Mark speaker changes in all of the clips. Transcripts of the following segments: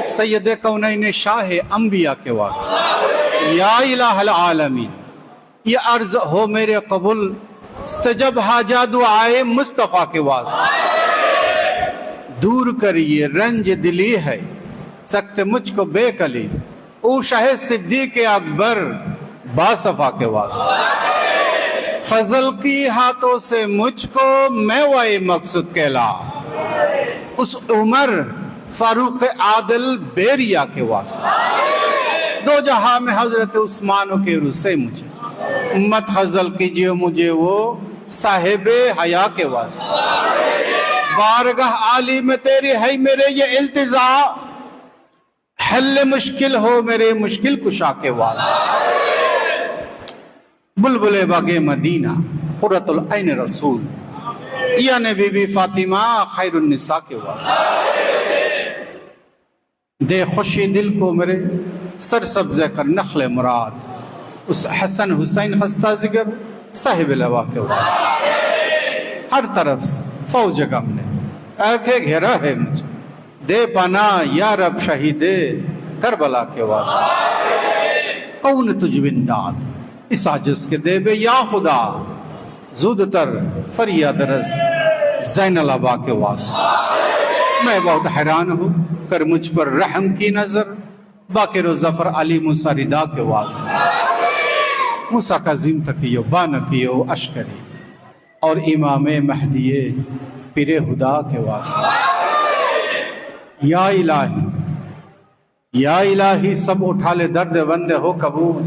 Speaker 1: सैयद कौनैन शाह अंबिया के वास्ते, या इलाहल आलमीन ये अर्ज हो मेरे कबूल, इस्तजब हाजा दुआए मुस्तफ़ा के वास्ते। दूर करिए रंज दिली है सकते मुझको बेकली, ओ शाह सिद्दीक़ अकबर बासफा के वास्ते। फजल की हाथों से मुझको मेवाए मकसूद कहला, उस उमर फारूक आदिल बेरिया के वास्ते। दो जहां में हजरत उस्मान के रुसे मुझे मत खजल कीजिए मुझे वो साहिबे हया के वास्ते। बारगाह आली में तेरी है मेरे ये इल्तिजा, हल मुश्किल हो मेरे मुश्किल कुशा के वास्ते। बुलबुले बागे मदीना कुर्रतुल ऐन रसूल, या ने बीबी फातिमा खैरुन निसा के वास्ते। दे खुशी दिल को मेरे सरसब्ज़ कर नखले मुराद, उस हसन हुसैन खस्ता जिगर साहिब लवा के वास्ते। हर तरफ से फौज गम ने आंखें घेरा है मुझे, दे पना या रब शहीदे करबला के वास्ते। कौन तुझ बिंदाद इस आजिज़ के देबे या खुदा, ज़ुदतर फरियाद रस ज़ैनल अबा के वास्ते। मैं बहुत हैरान हूँ कर मुझ पर रहम की नजर, बाकिर ज़फ़र अली मूसा रिदा के वास्ते। मूसा काज़िम तकियो बानकियो अशकरी और इमाम महदिये पीरे हुदा के वास्ते। या इलाही सब उठा ले दर्द बंदे हो कबूज,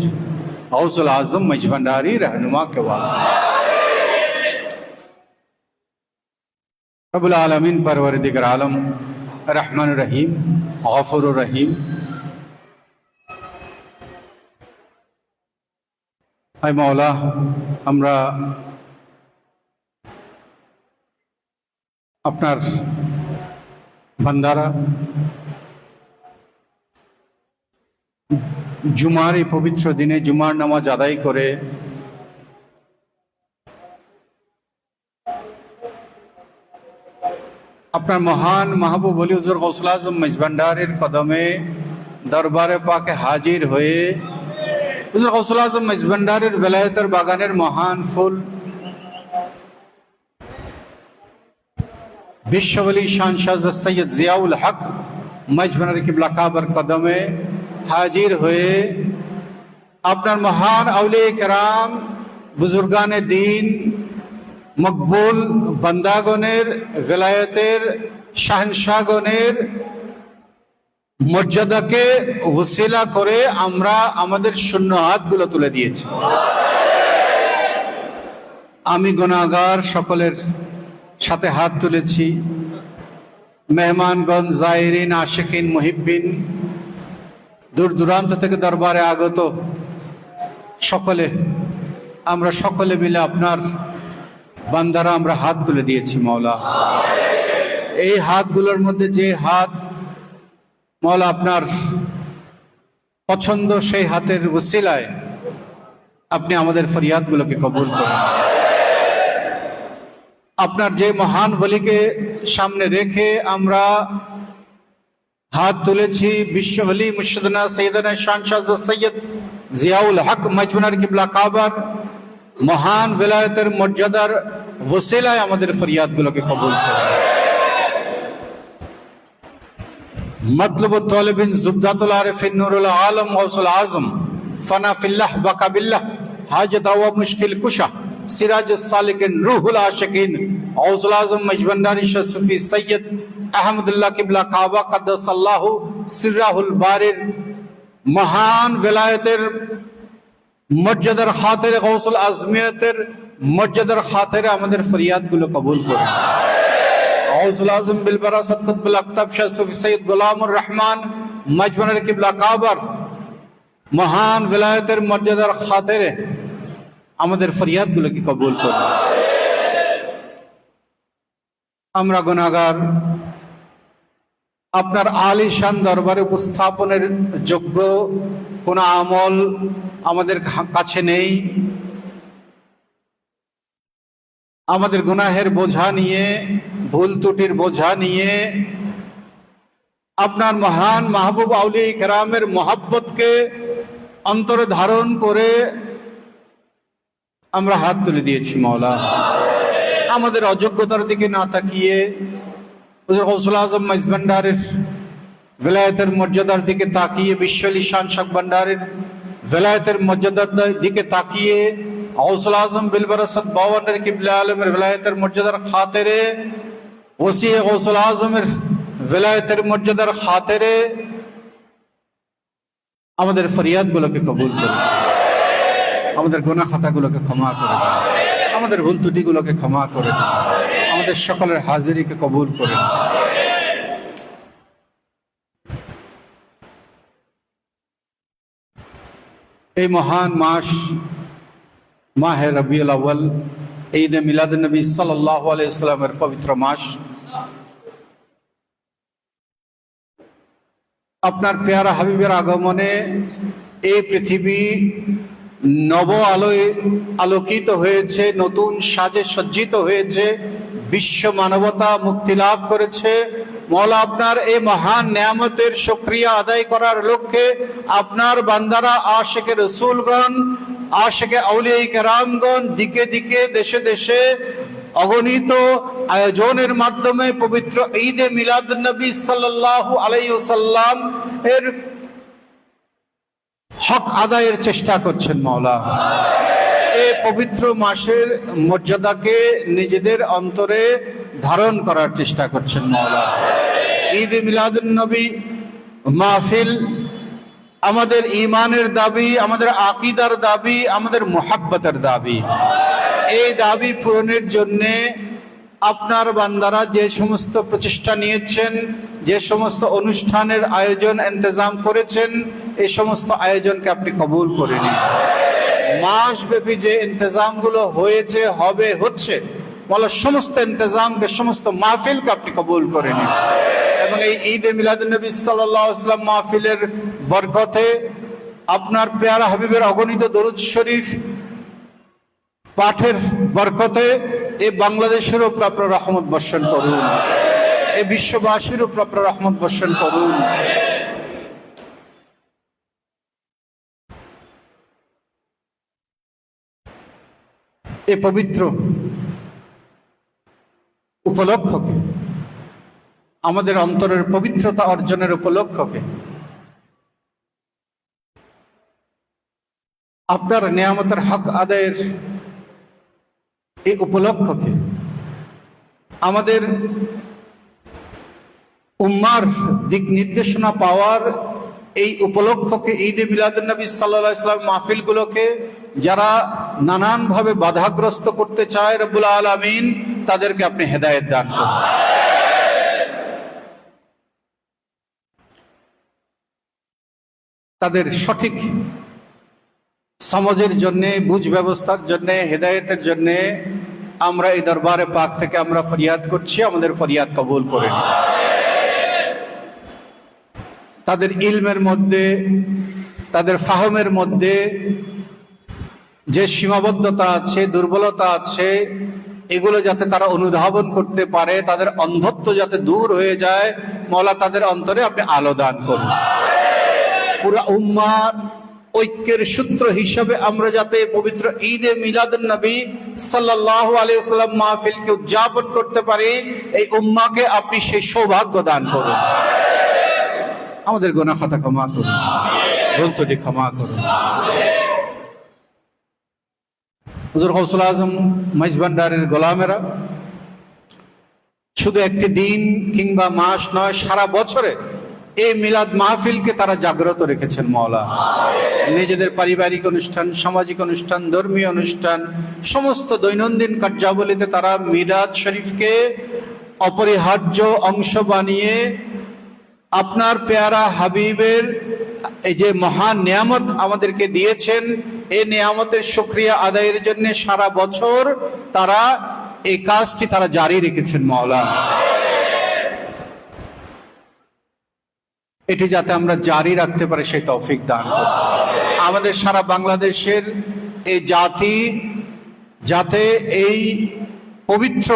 Speaker 1: गौसुल आज़म मजभंडारी रहनुमा के वास्ते। रब्बुल आलमीन परवरदिगार आलम रहमान रहीम गफूर रहीम, आय मौला আমরা আপনার বান্দারা জুমার এই পবিত্র দিনে জুমার নামাজ আদায় করে আপনার মহান মাহবুব ওলি হুজুর গৌসুল আজম মেজভান্ডারের কদমে দরবারে পাকে হাজির হয়ে হুজুর গৌসুল আজম মেজভান্ডারের বেলায়েতের বাগানের মহান ফুল বিশ্ববলি শান শাহ সৈয়দ জিয়াউল হক মেজভান্ডারি কিবলা কাবার কদমে হাজির হয়ে আপনার মহান আউলিয়া কেরাম বুজুর্গানে দ্বীন মকবুল বান্দাগণের বেলায়েতের শাহনশাহগণের মর্যাদাকে ওসিলা করে আমরা আমাদের শূন্য হাতগুলো তুলে দিয়েছি। আমি গুনাহগার সকলের সাথে হাত তুলেছি। মেহমানগণ, জায়রিন, আশিকিন, মুহিব্বিন, দূর দূরান্ত থেকে দরবারে আগত সকলে, আমরা সকলে মিলে আপনার বান্দারা আমরা হাত তুলে দিয়েছি মওলা। এই হাতগুলোর মধ্যে যে হাত মওলা আপনার পছন্দ, সেই হাতের ওসিলায় আপনি আমাদের ফরিয়াদগুলোকে কবুল করুন। আপনার যে মহান ওলিকে সামনে রেখে আমরা হাত তুলেছি, বিশ্ব ওলি মুর্শিদনা সৈয়দনা শানশাহ সৈয়দ জিয়াউল হক মজভান্ডারি কিবলা কাবার মহান বেলায়েতের মর্যাদার ওসিলায় আমাদের ফরিয়াদগুলোকে কবুল করুন। মতলব তালিবিন জুবদাতুল আরিফিন নূরুল আলম গৌসুল আজম ফানা ফিল্লাহ বাকা বিল্লাহ হাজত ওয়া মুশকিল কুশা সিরাজুস সালিকিন রুহুল আশিকিন গৌসুল আজম মজভান্ডারি শাহ সুফি সৈয়দ আহমদুল্লাহ কিবলা কাবা কদ্দাসাল্লাহু সিররাহুল বারির মহান বেলায়েতের মর্যাদার খাতিরে গৌসুল আজমিয়তের মর্যাদার খাতিরে আমাদের ফরিয়াদগুলো কবুল করুন। গৌসুল আজম বিল বারাসাত কুতুবুল আকতাব শাহ সুফি সৈয়দ গোলামুর রহমান মজভান্ডারি কিবলা কাবার মহান বেলায়েতের মর্যাদার খাতিরে আমাদের ফরিয়াদগুলোকে কবুল করুন। আমরা গুনাহগার, আপনার আলিশান দরবারে উপস্থাপনের যোগ্য কোন আমল আমাদের কাছে নেই। আমাদের গুনাহের বোঝা নিয়ে, ভুল ত্রুটির বোঝা নিয়ে আপনার মহান মাহবুব আউলিয়া কেরামের মহাব্বতকে অন্তরে ধারণ করে আমরা হাত তুলে দিয়েছি মাওলা। আমাদের অযোগ্যতার দিকে না তাকিয়ে হুজুর গৌসুল আজম মাইজ ভান্ডারের ভেলায়েতের মর্যাদার দিকে তাকিয়ে, বিশ্ব আলী শান শাহ ভান্ডারের ভেলায়েতের মর্যাদার দিকে তাকিয়ে, গৌসুল আজম বিলবরসত বাওয়ান্ডার কিবলা আলমের ভেলায়েতের মর্যাদার খাতেরে, ওসি গৌসুল আজমের ভেলায়েতের মর্যাদার খাতেরে আমাদের ফরিয়াদগুলোকে কবুল করে, আমাদের গুনাহ খাতাগুলোকে ক্ষমা করে, আমাদের ভুল ত্রুটিগুলোকে ক্ষমা করে, আমাদের সকলের হাজিরিকে কবুল করে। এই মহান মাস মাহে রবিউল আউয়াল, ঈদে মিলাদুন নবী সাল্লাল্লাহু আলাইহি ওয়াসাল্লামের পবিত্র মাস। আপনার পেয়ারা হাবিবের আগমনে এই পৃথিবী নব আলোয় আলোকিত হয়েছে, নতুন সাজে সজ্জিত হয়েছে, বিশ্ব মানবতা মুক্তি লাভ করেছে। মওলা আপনার এই মহান নেয়ামতের শুকরিয়া আদায় করার লক্ষ্যে আপনার বান্দারা, আশিকে রসুলগণ, আশিকে আউলিয়া কেরামগণ দিকে দিকে, দেশে দেশে অগণিত আয়োজনের মাধ্যমে পবিত্র ঈদে মিলাদুন নবী সাল্লাল্লাহু আলাইহি ওয়াসাল্লাম এর হক আদায়ের চেষ্টা করছেন মাওলা। এই পবিত্র মাসের মর্যাদাকে নিজেদের অন্তরে ধারণ করার চেষ্টা করছেন মাওলা। ঈদে মিলাদুন নবী মাহফিল আমাদের ঈমানের দাবি, আমাদের আকীদার দাবি, আমাদের মুহাব্বতের দাবি। এই দাবি পূরণের জন্যে আপনার বান্দারা যে সমস্ত প্রচেষ্টা নিয়েছেন, যে সমস্ত অনুষ্ঠানের আয়োজন ইন্তজাম করেছেন, এই সমস্ত আয়োজনকে আপনি কবুল করে নিন। মাসব্যাপী যে ইন্তজামগুলো হয়েছে, হবে, হচ্ছে, বলা সমস্ত ইন্তজামকে, সমস্ত মাহফিলকে আপনি কবুল করে নিন। এবং এই ঈদে মিলাদুন নবী সাল্লাল্লাহু আলাইহি ওয়াসাল্লাম মাহফিলের বরকতে, আপনার পেয়ারা হাবিবের অগণিত দরুদ শরীফ পাঠের বরকতে এই বাংলাদেশের উপর আপনার রহমত বর্ষণ করুন, এই বিশ্ববাসীর উপর আপনার রহমত বর্ষণ করুন। এই পবিত্র উপলক্ষকে, আমাদের অন্তরের পবিত্রতা অর্জনের উপলক্ষকে, আপনার নেয়ামতের হক আদায়ের এই উপলক্ষকে, আমাদের উম্মার দিক নির্দেশনা পাওয়ার এই উপলক্ষকে, ঈদে মিলাদুন নবী সাল্লাল্লাহু আলাইহি ওয়াসাল্লাম মাহফিলগুলোকে যারা নানানভাবে বাধাগ্রস্ত করতে চায়, রব্বুল আলামিন তাদেরকে আপনি হেদায়েত দান করুন। তাদের সঠিক সমাজের জন্যে, বুঝ ব্যবস্থার জন্যে, হেদায়েতের জন্যে আমরা এই দরবারে পাক থেকে আমরা ফরিয়াদ করছি, আমাদের ফরিয়াদ কবুল করে নিন। তাদের ইলমের মধ্যে, তাদের ফাহমের মধ্যে যে সীমাবদ্ধতা আছে, দুর্বলতা আছে, এগুলো যাতে তারা অনুধাবন করতে পারে, তাদের অন্ধত্ব যাতে দূর হয়ে যায়, মওলা তাদের অন্তরে আপনি আলো দান করুন। পুরা উম্মার ঐক্যের সূত্র হিসাবে আমরা যাতে পবিত্র ঈদে মিলাদুন নবী সাল্লাল্লাহু আলাইহি ওয়াসাল্লাম মাহফিলকে উদযাপন করতে পারি, এই উম্মাকে আপনি সেই সৌভাগ্য দান করুন। আমাদের গুনাহ খাতা ক্ষমা করুন, ভুল ত্রুটি ক্ষমা করুন। হুজুর গৌসুল আজম মাইজ ভান্ডারের গোলামেরা শুধু একটি দিন কিংবা মাস নয়, সারা বছরে এই মিলাদ মাহফিলকে তারা জাগ্রত রেখেছেন মাওলা। নিজেদের পারিবারিক অনুষ্ঠান, সামাজিক অনুষ্ঠান, ধর্মীয় অনুষ্ঠান, সমস্ত দৈনন্দিন কার্যাবলীতে তারা মিলাদ শরীফকে অপরিহার্য অংশ বানিয়ে আপনার পেয়ারা হাবিবের এই যে মহান নিয়ামত আমাদেরকে দিয়েছেন, এই নিয়ামতের শুকরিয়া আদায়ের জন্য সারা বছর তারা এই কাজটি তারা জারি রেখেছেন মাওলা। এটি যাতে আমরা জারি রাখতে পারি সেই তৌফিক দান করুন। আমাদের সারা বাংলাদেশের এই জাতি যাতে এই পবিত্র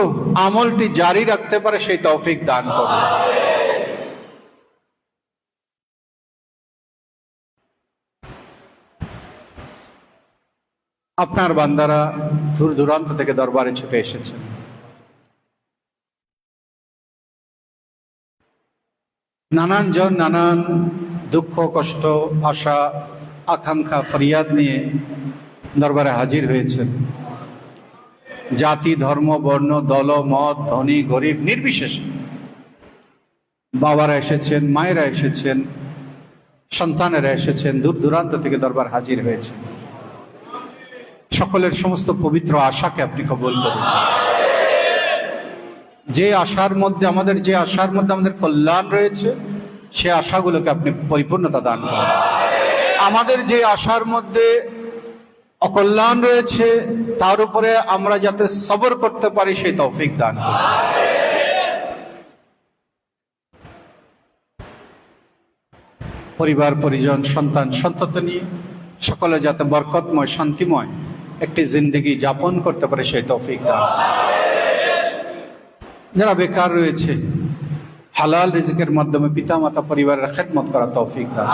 Speaker 1: আমলটি জারি রাখতে পারে সেই তৌফিক দান করুন। আপনার বান্দারা দূর দূরান্ত থেকে দরবারে ছুটে এসেছেন। নানান জন নানান দুঃখ কষ্ট আশা আকাঙ্ক্ষা ফরিয়াদ নিয়ে দরবারে হাজির হয়েছেন। জাতি ধর্ম বর্ণ দল মত ধনী গরিব নির্বিশেষে বাবারা এসেছেন, মায়েরা এসেছেন, সন্তানেরা এসেছেন, দূর দূরান্ত থেকে দরবার হাজির হয়েছে। সকলের সমস্ত পবিত্র আশাকে আপনি কবুল করুন। যে আশার মধ্যে আমাদের কল্যাণ রয়েছে, সে আশাগুলোকে আপনি পরিপূর্ণতা দান করুন। আমাদের যে আশার মধ্যে অকল্যাণ রয়েছে, তার উপরে আমরা যাতে সবর করতে পারি সেই তৌফিক দান করুন। পরিবার পরিজন সন্তান সন্ততি নিয়ে সকলে যাতে বরকতময় শান্তিময় একটি জিন্দেগি যাপন করতে পারে সেই তৌফিক দান। যারা বেকার রয়েছে, হালাল রিজিকের মাধ্যমে পিতামাতা পরিবারের খেদমত করা তৌফিক দান।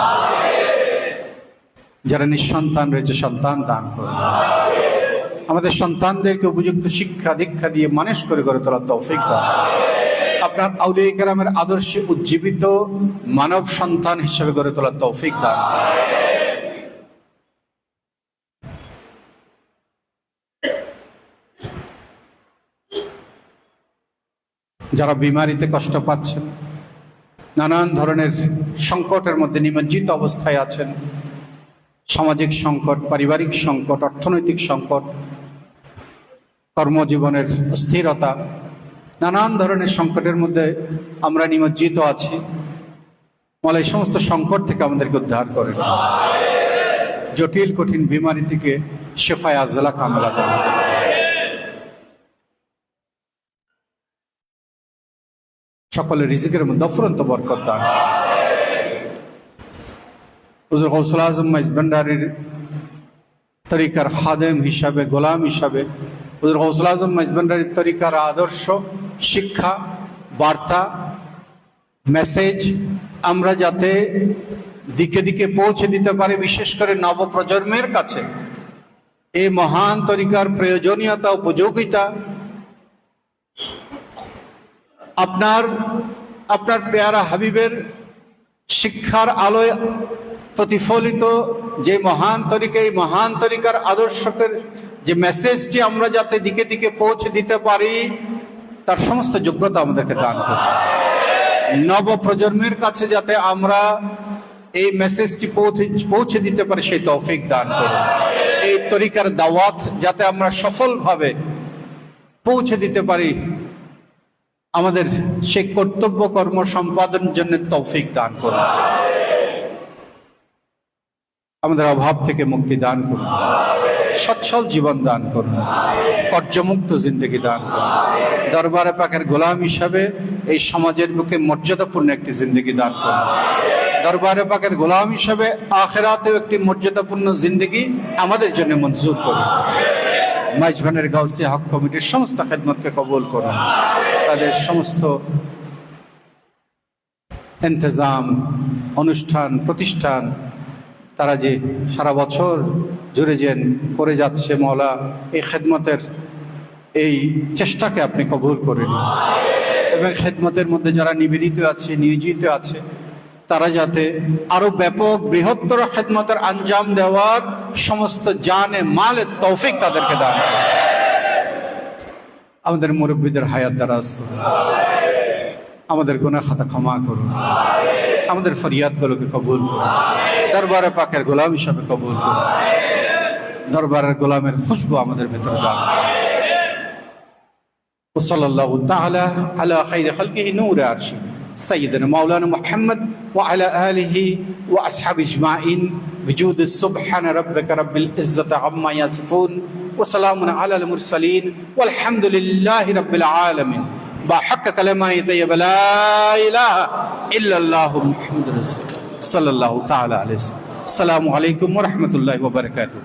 Speaker 1: যারা নিঃসন্তান রয়েছে, সন্তান দান করুন। আমাদের সন্তানদেরকে উপযুক্ত শিক্ষা দীক্ষা দিয়ে মানুষ করে গড়ে তোলার তৌফিক দান। আপনার আউলিয়া কেরামের আদর্শে উজ্জীবিত মানব সন্তান হিসেবে গড়ে তোলার তৌফিক দান। যারা বিমারিতে কষ্ট পাচ্ছেন, নানান ধরনের সংকটের মধ্যে নিমজ্জিত অবস্থায় আছেন, সামাজিক সংকট, পারিবারিক সংকট, অর্থনৈতিক সংকট, কর্মজীবনের অস্থিরতা, নানান ধরনের সংকটের মধ্যে আমরা নিমজ্জিত আছি। বলে এই সমস্ত সংকট থেকে আমাদেরকে উদ্ধার করেন। জটিল কঠিন বিমারি থেকে শেফায়ে আজলা কামলা করেন। সকলের রিজিকের মধ্যে অফুরন্ত বরকত দান। হুজুর গৌসুল আজম মাইজ ভান্ডারীর তরিকার খাদেম হিসাবে, গোলাম হিসাবে, হুজুর গৌসুল আজম মাইজ ভান্ডারীর তরিকার আদর্শ, শিক্ষা, বার্তা, মেসেজ আমরা যাতে দিকে দিকে পৌঁছে দিতে পারি, বিশেষ করে নবপ্রজন্মের কাছে এই মহান তরিকার প্রয়োজনীয়তা, উপযোগিতা, আপনার পেয়ারা হাবিবের শিক্ষার আলোয় প্রতিফলিত যে মহান তরিকা, এই মহান তরিকার আদর্শকের যে মেসেজটি আমরা যাতে দিকে দিকে পৌঁছে দিতে পারি, তার সমস্ত যোগ্যতা আমাদেরকে দান করুন। নবপ্রজন্মের কাছে যাতে আমরা এই মেসেজটি পৌঁছে দিতে পারি সেই তৌফিক দান করুন। এই তরিকার দাওয়াত যাতে আমরা সফলভাবে পৌঁছে দিতে পারি, আমাদের সেই কর্তব্য কর্ম সম্পাদনের জন্য তৌফিক দান করুন। আমাদের অভাব থেকে মুক্তি দান করুন, সচ্ছল জীবন দান করুন, কর্জমুক্ত জিন্দগি দান করুন। দরবারে পাকের গোলাম হিসাবে এই সমাজের বুকে মর্যাদাপূর্ণ একটি জিন্দগি দান করুন। দরবারে পাকের গোলাম হিসাবে আখিরাতেও একটি মর্যাদাপূর্ণ জিন্দগি আমাদের জন্য মঞ্জুর করুন। মাইজভানের গাউসিয়া হক কমিটির সমস্ত খেদমতকে কবুল করুন। তাদের সমস্ত ইন্তজাম, অনুষ্ঠান, প্রতিষ্ঠান, তারা যে সারা বছর জুড়ে যে করে যাচ্ছে, মওলা এই খেদমতের এই চেষ্টাকে আপনি কবুল করেন। এবং খেদমতের মধ্যে যারা নিবেদিত আছে, নিয়োজিত আছে, তারা যাতে আরো ব্যাপক বৃহত্তর খেদমতের আঞ্জাম দেওয়ার সমস্ত জানে মালের তৌফিক তাদেরকে দান করেন। আমাদের মুরব্বীদের হায়াত দারাজ করুন, আমাদের গুনাহ খাতা ক্ষমা করুন, আমাদের ফরিয়াদগুলোকে কবুল করুন। দরবারে পাকের গোলাম হিসাবে কবুল করুন। দরবারের গোলামের খুশবু আমাদের ভেতরে দান করুন। সাল্লাল্লাহু তাআলা আলা খাইরি খালকিহি নূরে আরশি সাইয়্যিদিনা মাওলানা মুহাম্মদ ওয়া আলা আলিহি ওয়া আসহাবি আজমাইন বিজুদ সুবহান রাব্বিকা রাব্বিল ইজ্জাতি আম্মা ইয়াসিফুন ওয়া সালামুন আলাল মুরসালিন ওয়াল হামদুলিল্লাহি রাব্বিল আলামিন। بحق كلمة طيبة لا إله إلا الله محمد رسول الله صلى الله تعالى عليه وسلم. السلام عليكم ورحمة الله وبركاته.